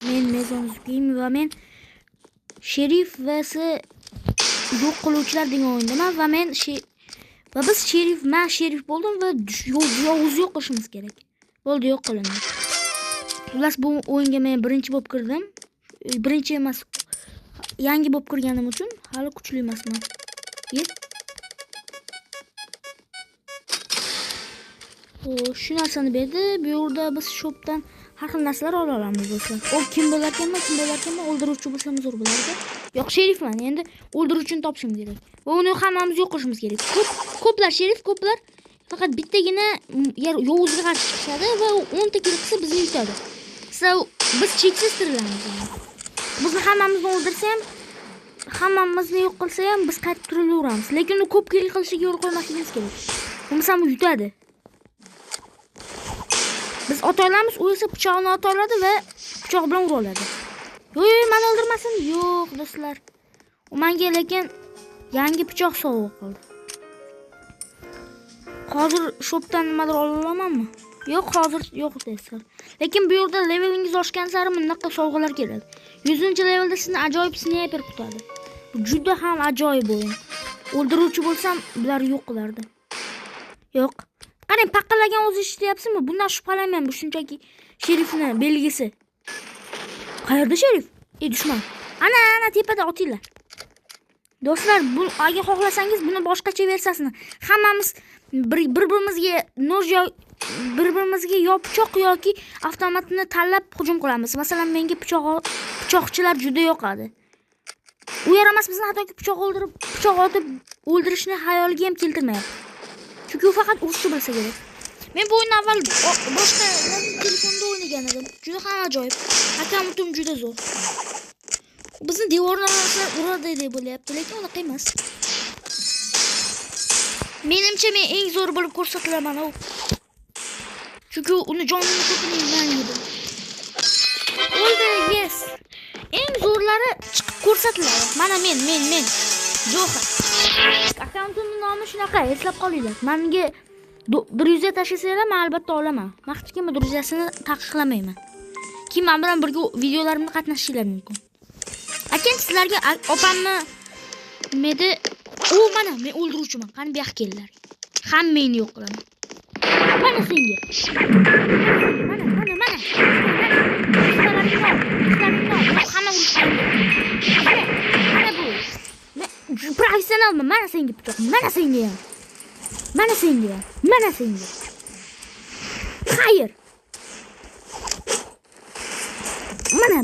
Men Mezonzukiyim va men sherif vs yo'q qiluvchilar degan o'yindaman va men biz men sherif bo'ldim va yovuz yo'q qilishimiz kerak. Bo'ldi, yo'q qilindi. Xullas bu o'yinga men birinchi bo'lib kirdim. Birinchi emas, yangi bo'lib kirganim uchun hali kuchli emasman. Shu narsani berdi. Bu yerda biz shopdan har xil narsalar ola olamiz do'stlar. Kim bo'larkanmi, o'ldiruvchi bo'lsam zo'r bo'lardi. Yo'q, sherifman. Endi o'ldiruvchini topishim kerak. Va uni hammamiz yo'q qilishimiz kerak. Ko'plar sherif, ko'plar faqat bittagina yovuzga qarshi chiqadi va 10 ta kill qilsa bizni yutadi. Biz cheksiz tirilamiz. Bizni hammamizni o'ldirsa ham, hammamizni yo'q qilsa ham biz qaytib turilaveramiz. Lekin u ko'p kill qilishiga yo'l qo'ymasligimiz kerak. Bo'lmasa u yutadi. Biz ota olamiz, u esa pichoqni ota oladi va pichoq bilan ura oladi. Yo'q, meni o'ldirmasin. Yo'q, do'stlar. U menga lekin yangi pichoq sovg'a qildi. Hozir shopdan nimadir ola olamanmi? Yo'q, hozir yo'q do'stlar. Lekin bu yerda levelingiz oshgan sari bunaqa sovg'alar keladi. 100-levelda sizni ajoyib sniper kutadi. Bu juda ham ajoyib o'yin. O'ldiruvchi bo'lsam, bular yo'q qilardi. Yo'q. Qarang, paqqalagan o'zi eshityapsizmi? Bundan shubhalanmayman. Bu shunchaki sherifni belgisi. Qayerda sherif? Dushman. Ana tepada otinglar. Do'stlar, bu agar xohlasangiz buni boshqacha versiyasini hammamiz bir-birimizga bir-birimizga yo pichoq yoki avtomatni tanlab hujum qilamiz. Masalan, menga pichoqchilar juda yoqadi. U yaramas bizni hattoki pichoq otib o'ldirishni xayoliga ham keltirmayapti. Chunki u faqat urushchi bo'lsa kerak. Men bu o'yinni avval boshqa telefonda o'ynagan edim. Juda ham ajoyib. Hakamutim juda zo'r. Bizni devordan uradi deb bo'lyapti, lekin unaqa emas. Menimcha men eng zo'r bo'lib ko'rsatilaman u. Chunki uni jonini ko'pini men yedim. O'ldi, yes. Eng zo'rlari chiqib ko'rsatiladi. Mana men. Jo'xa. Akkauntimning nomi shunaqa, eslab qolinglar. Menga 100 tashlasanglar, men albatta olaman. Hech kimni 100sini taqiqlamayman. Kim men bilan birga videolarimda qatnashishingiz mumkin. Lekin sizlarga opamni mana men o'ldiruvchiman. Qani bu yoqqa kelinglar. Hammangni yo'q qilaman. Mana senga. Mana. Hamma urushadi. Mana bu. Professionalman. Mana senga pichoq. Mana senga. Xayr.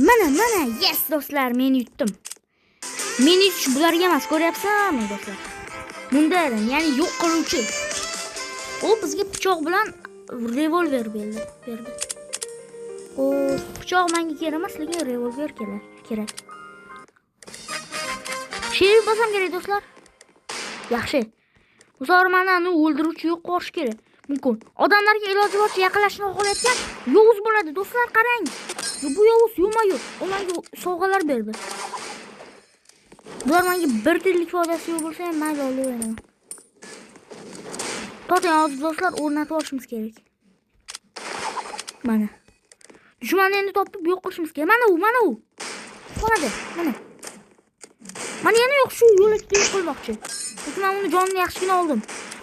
Mana. Yes, do'stlar, men yutdim. Men yutish bularga emas, ko'ryapsizmi do'stlar? Bunda ya'ni yo'q qiluvchi. U bizga pichoq bilan revolver berdi. Pichoq menga kerak emas, lekin revolver kerak. Sherif bo'lsam kerak do'stlar. Yaxshi. Bu safar meni o'ldiruvchi yo'q qilish kerak. Mumkin. Odamlarga iloji boricha yaqinlashishni xohlayotgan yovuz bo'ladi, do'stlar, qarang. Bu yovuz yo'q. U menga sovg'alar berdi. Bular menga bir tillik foydasi yo'q bo'lsa ham mayli olaman. To'g'ri, hozir do'stlar o'rnatib olishimiz kerak. Mana. Dushmanni endi topib yo'q qilishimiz kerak. Mana u. Mana. Mana yana yo'q, shu yo'lga yo'q qilmoqchi. Lekin men uni jonini yaxshigina oldim.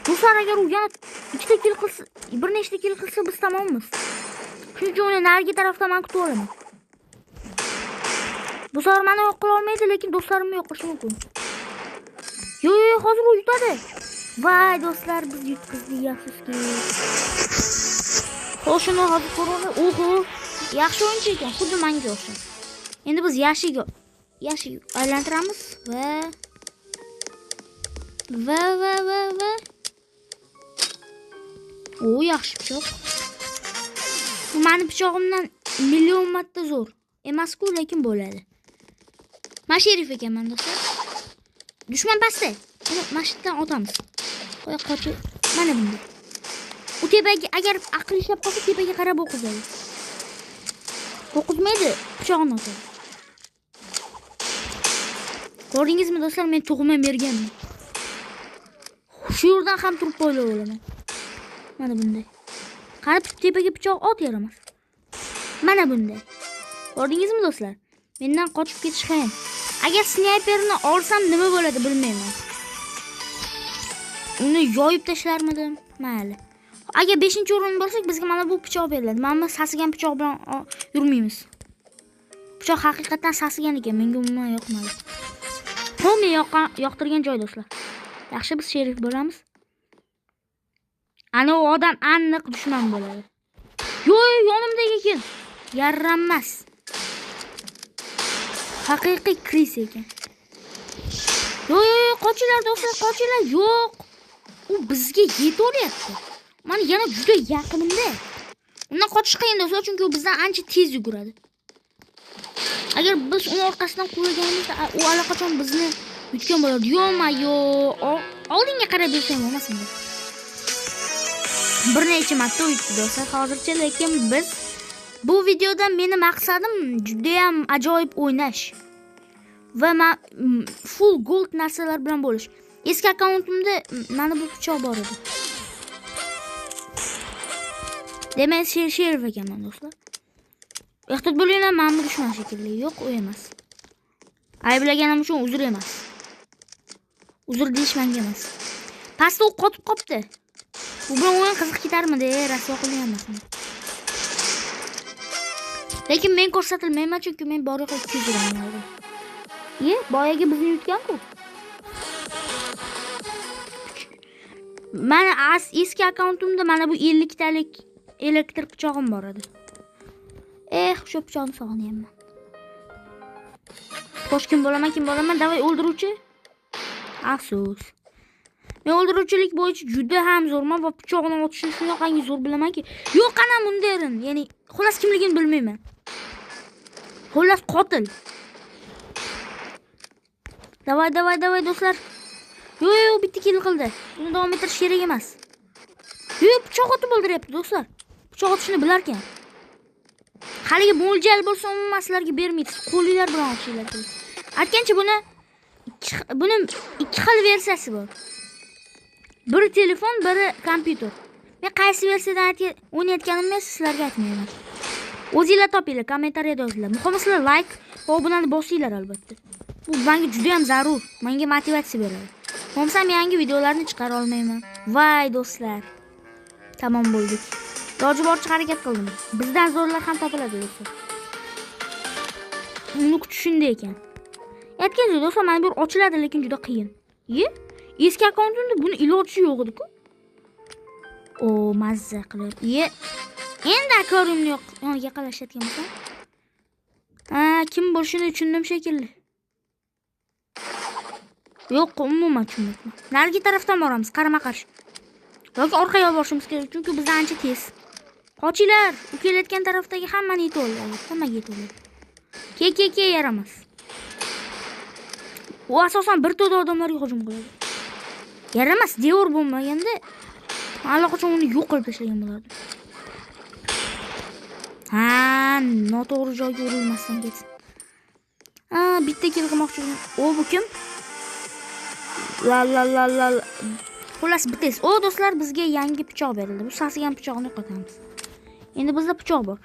Do'stlar, agar u yana ikkita kill qilsa, bir nechta kill qilsa biz tamomiz. Shuning uchun uni narigi tarafdan men kutib olaman. Bu safar meni yo'q qila olmaydi, lekin do'stlarimni yo'q qilishi mumkin. Yo'q, hozir u yutadi. Voy do'stlar, biz yutqizdik, yaxshisi. Xo'shini hozir ko'ramiz. Oho, yaxshi o'yinchi ekan, xuddi menga o'xshaydi. Endi biz yashik aylantiramiz va yaxshi pichoq. Bu meni pichog'imdan million marta zo'r emas-ku, lekin bo'ladi. Men sherif ekanman do'stlar. Dushman pastda. Uni mashitdan otamiz. Qo'ya qochib. Mana bunday. U tepaga agar aql ishlab qolsa tepaga qarab o'qizadi. O'qizmaydi, pichog'ini otadi. Ko'rdingizmi do'stlar, men tug'ma berganman. Shu yerdan ham turib qo'ylab olaman. Mana bunday. Qarab tepaga pichoq ot yaramas. Mana bunday. Ko'rdingizmi do'stlar? Mendan qochib ketish qiyin. Agar snayperni olsam nima bo'ladi bilmayman. Uni yoyib tashlarmidim? Mayli. Agar 5-o'rinda bo'lsak, bizga mana bu pichoq beriladi. Mana sasigan pichoq bilan yurmaymiz. Pichoq haqiqatan sasigan ekan, menga umuman yoqmadi. Bu men yoqtirgan joy do'stlar. Yaxshi, biz sherif bo'lamiz. Ana u odam aniq dushman bo'ladi. Yo'q, yonimdagi ekan. Yarranmas. Haqiqiy Kris ekan. Yo'q, qochinglar do'stlar, qochinglar. Yo'q. U bizga yetoryapti. Mana yana juda yaqinimda. Undan qochish qiyin do'stlar, chunki u bizdan ancha tez yuguradi. Agar biz uni orqasidan quvlaganimizda, u allaqachon bizni yutgan bo'lardi. Yo'q-mayo, oldinga qarab bersam bo'lmasin. Bir necha marta uyutdi do'stlar hozircha, lekin biz bu videoda meni maqsadim juda ham ajoyib o'ynash va full gold narsalar bilan bo'lish. Eski akkauntimda mana bu pichoq bor edi. Demak, sherif ekanman do'stlar. Ehtiyot bo'linglar, men dushman shekilli. Yo'q, u emas. Ayblaganim uchun uzr emas. Uzr deyish menga emas. Pastda u qotib qopti. Bu bilan o'yin qiziq ketarmidi? Rasvo qilmayapman. Lekin men ko'rsatilmayman, chunki men bor yo'q 200 dirham oldim. Boyaga bizni yutgan-ku. Mana eski akkauntimda mana bu 50 talik elektr pichog'im bor edi. Shu pichoqni sog'inayapman. Xo'sh, kim bo'laman? Davay o'ldiruvchi. Afsus. Men o'ldiruvchilik bo'yicha juda ham zo'rman va pichoqni otishni shunaqangi zo'r bilamanki, yo'q qana mundarin, ya'ni xullas kimligini bilmayman. Xullas qotil. Davay do'stlar. Yo'q, bitta kill qildi. Buni davom ettirish kerak emas. Yo'q, pichoq otib o'ldiryapti do'stlar. Pichoq otishni bilar ekan. Haligi mo'ljal bo'lsa umuman sizlarga bermaysiz. Qo'linglar bilan otishinglar kerak. Aytgancha buni ikki xil versiyasi bor. Biri telefon, biri kompyuter. Men qaysi versiyadan o'ynayotganimni sizlarga aytmayman. O'zingizlar topinglar, kommentariyada yozinglar. Muhimi sizlar like va obunani bosinglar albatta. Bu menga juda ham zarur. Menga motivatsiya beradi. Bo'lmasam yangi videolarni chiqara olmayman. Voy do'stlar. Tamom bo'ldik. Iloji boricha harakat qildim. Bizdan zo'rlar ham topiladi do'stlar. Uni kutish shunday ekan. Aytgancha do'stlar, mana bu ochiladi, lekin juda qiyin. Eski akkauntimda buni iloji yo'q edi-ku. Mazza qilib. Endi akkauntimni yo'q. Yoniga qalashayotgan bo'lsam. Kim bo'lishini tushundim shekilli. Yo'q, umuman tushunmayman. Narigi tarafdan boramiz, qarama-qarshi. Yoki orqaga borishimiz kerak, chunki bizdan ancha tez. Qochinglar, u kelayotgan tarafdagi hammani yetib oladi. Hammaga yetib oladi. Ke yaramas. U asosan bir to'da odamlarga hujum qiladi. Yaramas, devor bo'lmaganda allaqachon uni yo'q qilib tashlagan bo'lardi. Noto'g'ri joyga urilmasdan ketsin. Bitta kill qilmoqchiman. Bu kim? La. Xullas bittasi. Do'stlar, bizga yangi pichoq berildi. Bu sasigan pichoqni yo'qotamiz. Endi bizda pichoq bor.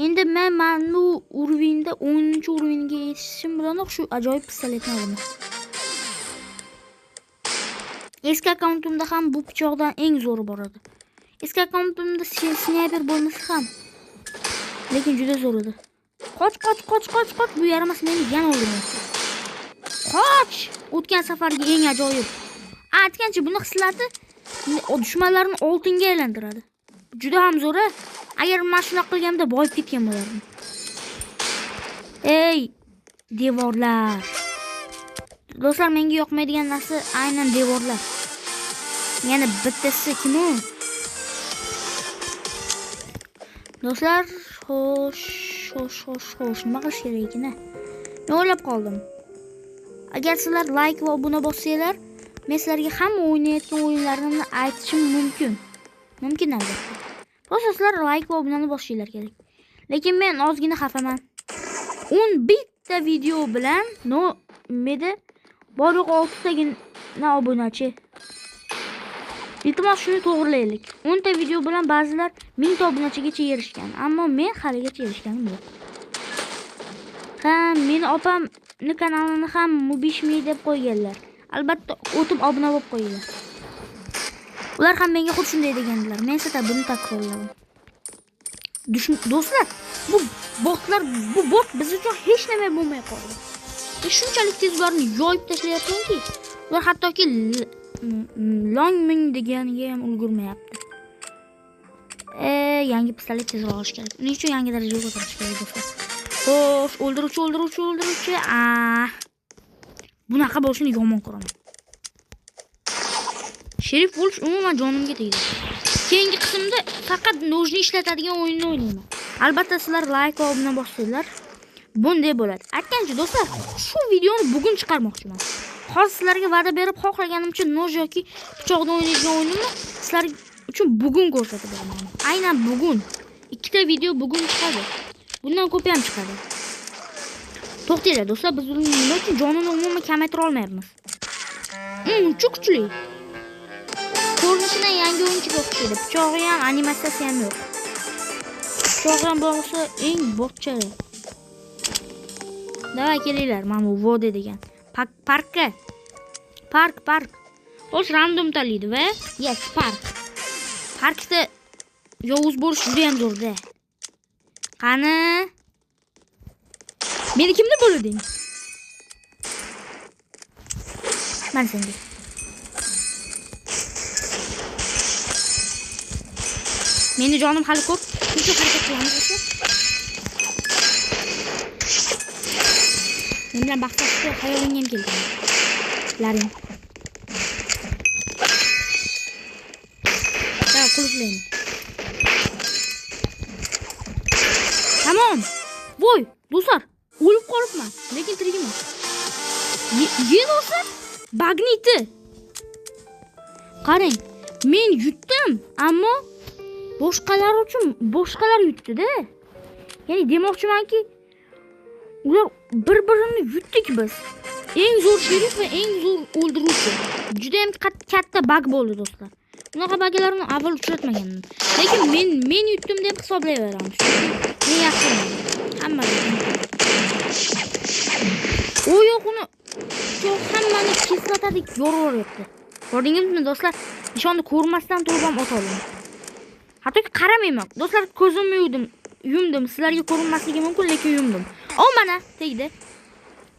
Endi men bu urinda 10-uringa yetishim bilanoq shu ajoyib pistoletni olaman. Eski akkauntimda ham bu pichoqdan eng zo'ri bor edi. Eski akkauntimda snayper bo'lmasa ham, lekin juda zo'r edi. Qoch. Bu yaramas meni yana o'ldirmoqchi. Qoch! O'tgan safargi eng ajoyib. Aytgancha buni xislati dushmanlarni oltinga aylantiradi. Juda ham zo'r. Agar men shuna qilganimda boyib ketgan bo'lardim. Devorlar. Do'stlar, menga yoqmaydigan narsa aynan devorlar. Yana bittasi kim u? Do'stlar, xo'sh, nima qilish kerak ekan? Men o'ylab qoldim. Agar sizlar like va obuna bossanglar, men sizlarga hamma o'ynayotgan o'yinlarimni aytishim mumkin. Mumkin albatta. Sizlar like va obunani bosishinglar kerak. Lekin men ozgina xafaman. 10 bitta video bilan meda boriq 6 tagina obunachi. Iltimos shuni to'g'rilaylik. 10 ta video bilan ba'zilar 1000 ta obunachigacha erishgan, ammo men haligacha erishganim yo'q. Ha, meni opamning kanalini ham Mubishmi deb qo'yganlar. Albatta o'tib obuna bo'lib qo'yinglar. Ular ham menga xuddi shunday degandilar. Men esa buni takrorladim. Do'stlar, bu bot biz uchun hech nima bo'lmay qoldi. Shunchalik tez ularni yoyib tashlayapmanki, ular hattoki long ming deganiga ham ulgurmayapti. Yangi pistolet tezroq olish kerak. Uning uchun yangi darajaga ko'tarish kerak do'stlar. Xo'sh, o'ldiruvchi. Bunaqa bo'lishini yomon ko'raman. Sherif bo'lish umuman jonimga tegdi. Keyingi qismda faqat nojni ishlatadigan o'yinni o'ynayman. Albatta sizlar like va obuna bossanglar, bunday bo'ladi. Aytgancha do'stlar, shu videoni bugun chiqarmoqchiman. Hozir sizlarga va'da berib, xohlaganimcha noj yoki pichoqda o'ynaydigan o'yinimni sizlar uchun bugun ko'rsatib beraman. Aynan bugun. Ikkita video bugun chiqadi. Bundan ko'p ham chiqadi. To'xtanglar do'stlar, biz uning nima uchun jonini umuman kamaytira olmayapmiz. Juda kuchli. Ko'rinishidan yangi o'yinchiga o'xshaydi. Pichog'i ham, animatsiyasi ham yo'q. Pichog'i ham bo'lsa eng botcha. Davay kelinglar, mana bu vode degan. Parkka. Park. O'z random tanlaydi va yes, park. Parkda yovuz bo'lish juda ham zo'rda. Qani? Meni kimdir bo'lading? Men senga. Meni jonim hali ko'p. Shuncha harakat qilamiz esa. Men bilan bahslashga xayolimga ham keldi. Laring. Ya qulflayman. Tamam. Voy, do'stlar, o'lib qolibman, lekin tirikman. Ye do'stlar, bagniti. Qarang, men yutdim, ammo boshqalar yutdi-da. Ya'ni demoqchimanki, ular bir-birini yutdik biz. Eng zo'r sherif va eng zo'r o'ldiruvchi. Juda ham katta bug bo'ldi do'stlar. Bunaqa buglarni avval uchratmaganman. Lekin men yutdim deb hisoblayveramiz. Men yaxshiman. Hamma. U yo'q uni hammani keslatadek yo'raveribdi. Ko'rdingizmi do'stlar? Nishonni ko'rmasdan turib ham otoldim. Hattoki qaramayman. Do'stlar, ko'zimni yumdim. Sizlarga ko'rinmasligi mumkin, lekin yumdim. Mana tegdi.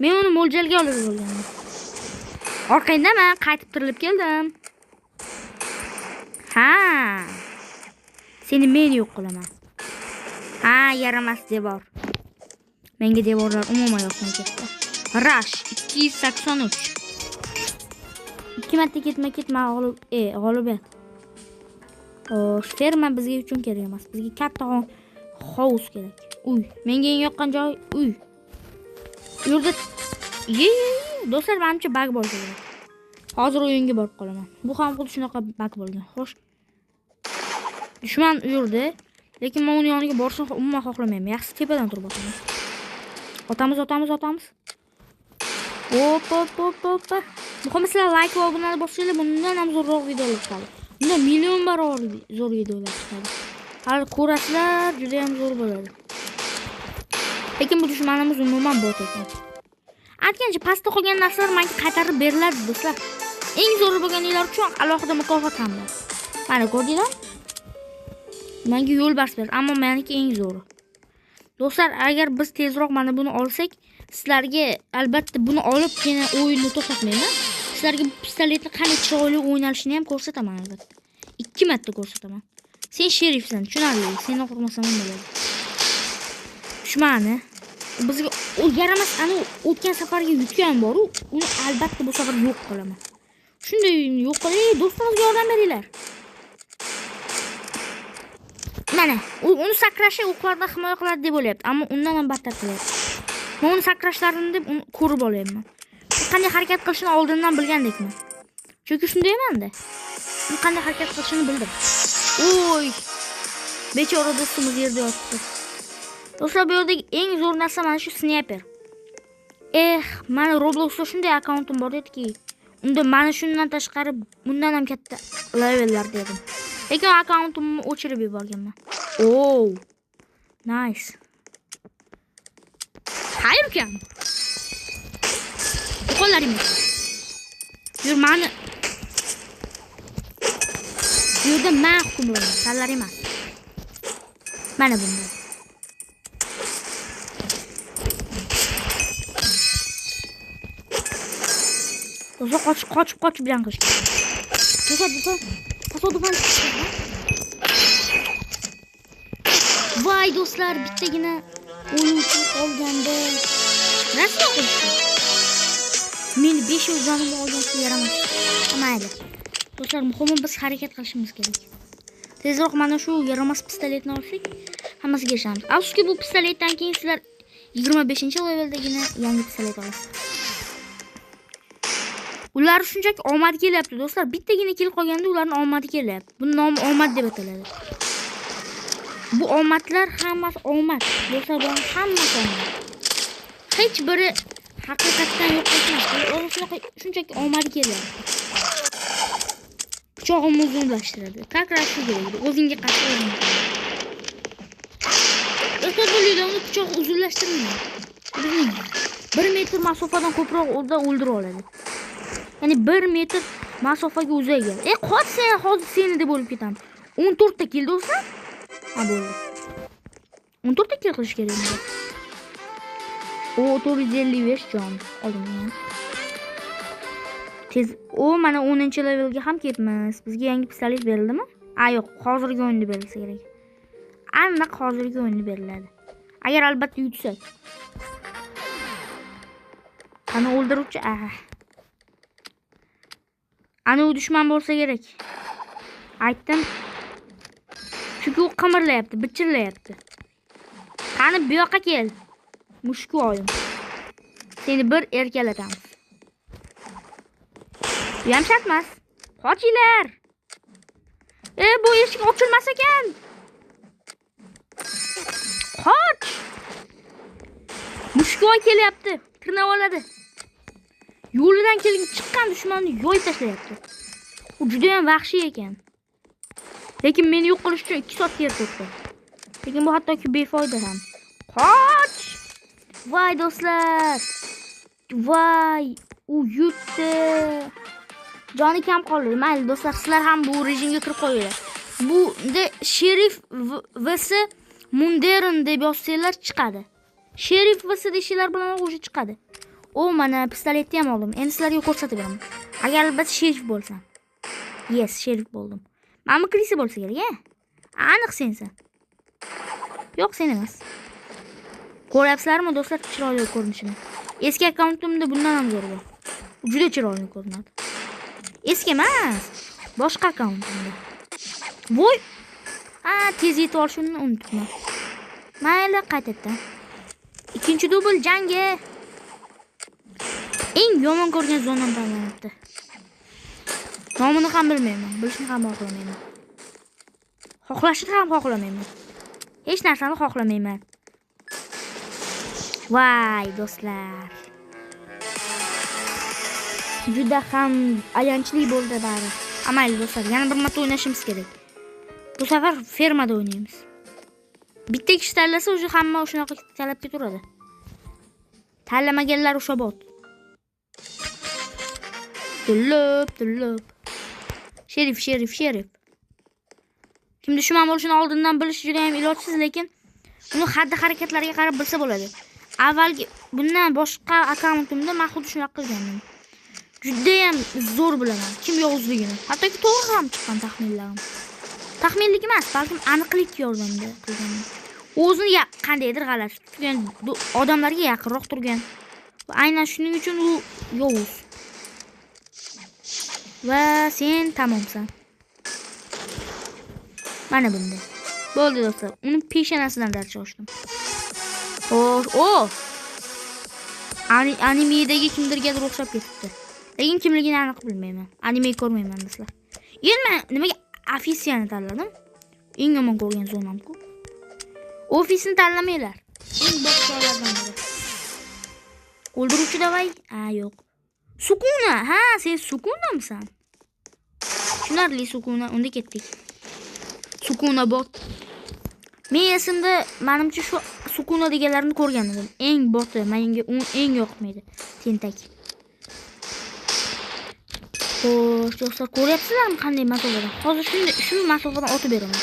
Men uni mo'ljalga olib bo'lganman. Orqangdaman, qaytib tirilib keldim. Ha. Seni men yo'q qilaman. Ha, yaramas devor. Menga devorlar umuman yoqmay ketdi. Rush 283. 2 marta ketma-ketma g'olibiyat. Ferma bizga uchun kerak emas. Bizga katta hovuz kerak. Uy, menga eng yoqqan joy uy. Yurda do'stlar, menimcha bug bo'ldi. Hozir o'yinga borib qolaman. Bu ham xuddi shunaqa bug bo'lgan. Xo'sh. Dushman yurdi, lekin men uni yoniga borishni umuman xohlamayman. Yaxshi tepadan turib o'taman. Otamiz. Hop. Muhimi sizlar like va obuna bosinglar, bundan ham zo'rroq videolar chiqadi. Bunda million barobar zo'r videolar chiqadi. Hali ko'rasizlar, juda ham zo'r bo'ladi. Lekin bu dushmanimiz umuman bot ekan. Aytgancha pastda qolgan narsalar menga qaytarib beriladi do'stlar. Eng zo'r bo'lganinglar uchun alohida mukofot ham bor. Mana ko'rdinglar? Menga yo'l bas ber, ammo meniki eng zo'ri. Do'stlar, agar biz tezroq mana buni olsak, sizlarga albatta buni olib keyin o'yinni to'xtatmayman. Sizlarga pistoletni qanday chiroyli o'ynalishini ham ko'rsataman albatta. 2 marta ko'rsataman. Sen sherifsan, tushunarli. Seni qo'rqmasam bo'ladi. Dushmani bizga u yaramas, ana o'tgan safarga yutgan bor-u, uni albatta bu safar yo'q qilaman. Shunday yo'q qilay, do'stlarimizga yordam beringlar. Mana, uni sakrashi o'qlardan himoya qiladi deb o'ylayapti, ammo undan ham battar qilyapti. Men uni sakrashlarini deb uni ko'rib olyapman. Qanday harakat qilishini oldindan bilgandekman. Chunki shundayman-da. U qanday harakat qilishini bildim. Oy! Bechora do'stimiz yerda yotibdi. Do'stlar, bu yerdagi eng zo'r narsa mana shu sniper. Mana Robloxda shunday akkauntim bor ediki, unda mana shundan tashqari bundan ham katta levellar dedim. Lekin akkauntimni o'chirib yuborganman. Nice. Hayır ukam. Qo'llaring emas. Yur meni. Yurda men hukmronman, sanlar emas. Mana bunday. O'zi qochib bilan qilish kerak. Tasodifan chiqdi. Voy do'stlar, bittagina o'yinchi qolganda. Nasıl qilishdi? Men 500 jonimni olgancha yaramas. Mayli. Do'stlar, muhimi biz harakat qilishimiz kerak. Tezroq mana shu yaramas pistoletni olsak, hammasiga erishamiz. Afsuski bu pistoletdan keyin sizlar 25-leveldagina yangi pistolet olasiz. Ular shunchaki omad kelyapti do'stlar. Bittagina kill qolganda ularning omadi kelyapti. Buni nomi omad deb ataladi. Bu omadlar hammasi omad. Do'stlar, bu hammasi omad. Hech biri haqiqatdan yo'q emas. Shunchaki omad kelyapti. Pichog'imni uzunlashtiradi. Takror shu bo'ladi. O'zingga qarshi o'zing. Do'stlar, bu videoni pichoq uzunlashtirmaydi. 1 metr masofadan ko'proq o'ldirib oladi. Ya'ni 1 metr masofaga uzaygan. Qoch sen, hozir seni deb bo'lib ketaman. 14 ta kill do'stlar. Ha bo'ldi. 14 ta kill qilish kerak edi. O 455 jon olingan. Tez, mana 10-levelga ham ketmiz. Bizga yangi pistolet berildimi? Yo'q, hozirgi o'yinda berilsa kerak. Aniq hozirgi o'yinda beriladi. Agar albatta yutsak. Qani o'ldiruvchi? Ana u dushman bo'lsa kerak. Aytdim. Chunki u qimirlayapti, bichirlayapti. Qani bu yoqqa kel. Mushku oyim. Seni bir erkalatamiz. Bu ham shart emas. Qochinglar. Bu eshik ochilmas ekan. Qoch. Mushku oy kelyapti. Tirnab oladi. Yo'lidan kelgan chiqqan dushmanni yo'yib tashlayapti. U juda ham vahshiy ekan. Lekin meni yo'q qilish uchun 2 soat kerak bo'ldi. Lekin bu hattoki befoyda ham. Qoch! Voy do'stlar. Voy, u yutdi. Joni kam qoldi. Mayli do'stlar, sizlar ham bu rejimga kirib qo'yinglar. Bu Sherif vs Munderen deb yozsanglar chiqadi. Sherif vs deshinglar bilan o'sha chiqadi. Mana pistoletni ham oldim. Endi sizlarga ko'rsatib beraman. Agar albatta sherif bo'lsam. Yes, sherif bo'ldim. Mana Krisi bo'lsa kerak, aniq sensan. Yo'q, sen emas. Ko'ryapsizlarmi do'stlar chiroyli ko'rinishini? Eski akkauntimda bundan ham zo'r bor. Juda chiroyli ko'rinadi. Eski emas, boshqa akkauntimda. Voy. Tez yetib olishimni unutdim. Mayli, qaytadan. Ikkinchi dubl jangi. Eng yomon ko'rgan zonam tanlanibdi. Nomini ham bilmayman, bilishni ham xohlamayman. Xohlashni ham xohlamayman. Hech narsani xohlamayman. Voy do'stlar. Juda ham ayanchli bo'ldi bari. Amayli do'stlar, yana bir marta o'ynashimiz kerak. Bu safar fermada o'ynaymiz. Bitta kishi tanlasa, o'sha hamma shunaqa talab ketaveradi. Tanlamaganlar o'sha bot. Tullub. Sherif. Kim dushman bo'lishini oldindan bilish juda ham ilojsiz, lekin uni xatti harakatlariga qarab bilsa bo'ladi. Avvalgi bundan boshqa akkauntimda men xuddi shunaqa qilgandim. Juda ham zo'r bilaman kim yovuzligini. Hattoki to'g'ri ham chiqqan taxminlarim. Taxminlik emas, balkim aniqlik yordamida qilgandim. O'zini qandaydir g'alati tutgan odamlarga yaqinroq turgan. Va aynan shuning uchun u yovuz. Va sen tamomsan. Mana bunday. Bo'ldi do'stlar. Uni peshonasidan darcha ochdim. Animedagi kimdirgadir o'xshab ketibdi. Lekin kimligini aniq bilmayman. Anime ko'rmayman do'stlar. Endi nimaga ofisiyani tanladim? Eng yomon ko'rgan zonam-ku. Ofisini tanlamanglar. Eng boshqalardan biri. O'ldiruvchi davay? Yo'q. Sukuna. Sen Sukunamisan? Tushunarli Sukuna. Unda ketdik. Sukuna bot. Men esimda, menimcha shu Sukuna deganlarni ko'rgan edim. Eng boti, menga u eng yoqmaydi. Tentak. Xo'sh, do'stlar, ko'ryapsizlarmi qanday masofada? Hozir shu masofadan otib beraman.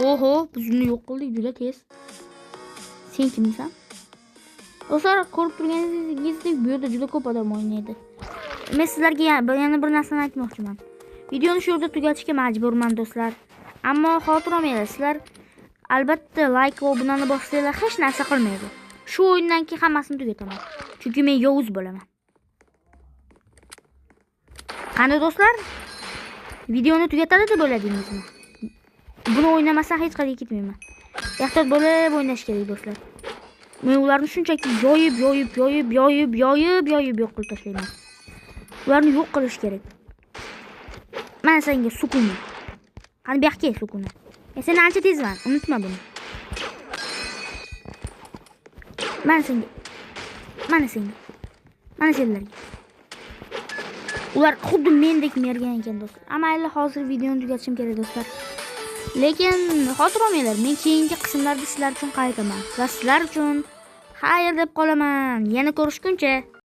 Oho, biz uni yo'q qildik juda tez. Sen kimsan? Do'stlar, ko'rib turganingizdek, bu yerda juda ko'p odam o'ynaydi. Men sizlarga yana bir narsani aytmoqchiman. Videoni shu yerda tugatishga majburman do'stlar. Ammo xotir olmanglar, sizlar albatta like va obunani bossanglar hech narsa qilmaydi. Shu o'yindan keyin hammasini tugataman. Chunki men yovuz bo'laman. Qani do'stlar? Videoni tugatadi deb o'yladingizmi? Buni o'ynamasam hech qayerga ketmayman. Ehtiyot bo'lib o'ynash kerak do'stlar. Men ularni shunchaki yoyib yo'q qilib tashlayman. Ularni yo'q qilish kerak. Mana senga Sukuna. Qani bu yoqqa Sukuna. Sen ancha tezman, unutma buni. Mana senga. Mana senlarga. Ular xuddi mendek mergan ekan do'stlar. Amayli hozir videoni tugatishim kerak do'stlar. Lekin xotir olmanglar, men keyingi qismlarda sizlar uchun qaytaman va sizlar uchun xayr deb qolaman. Yana ko'rishguncha.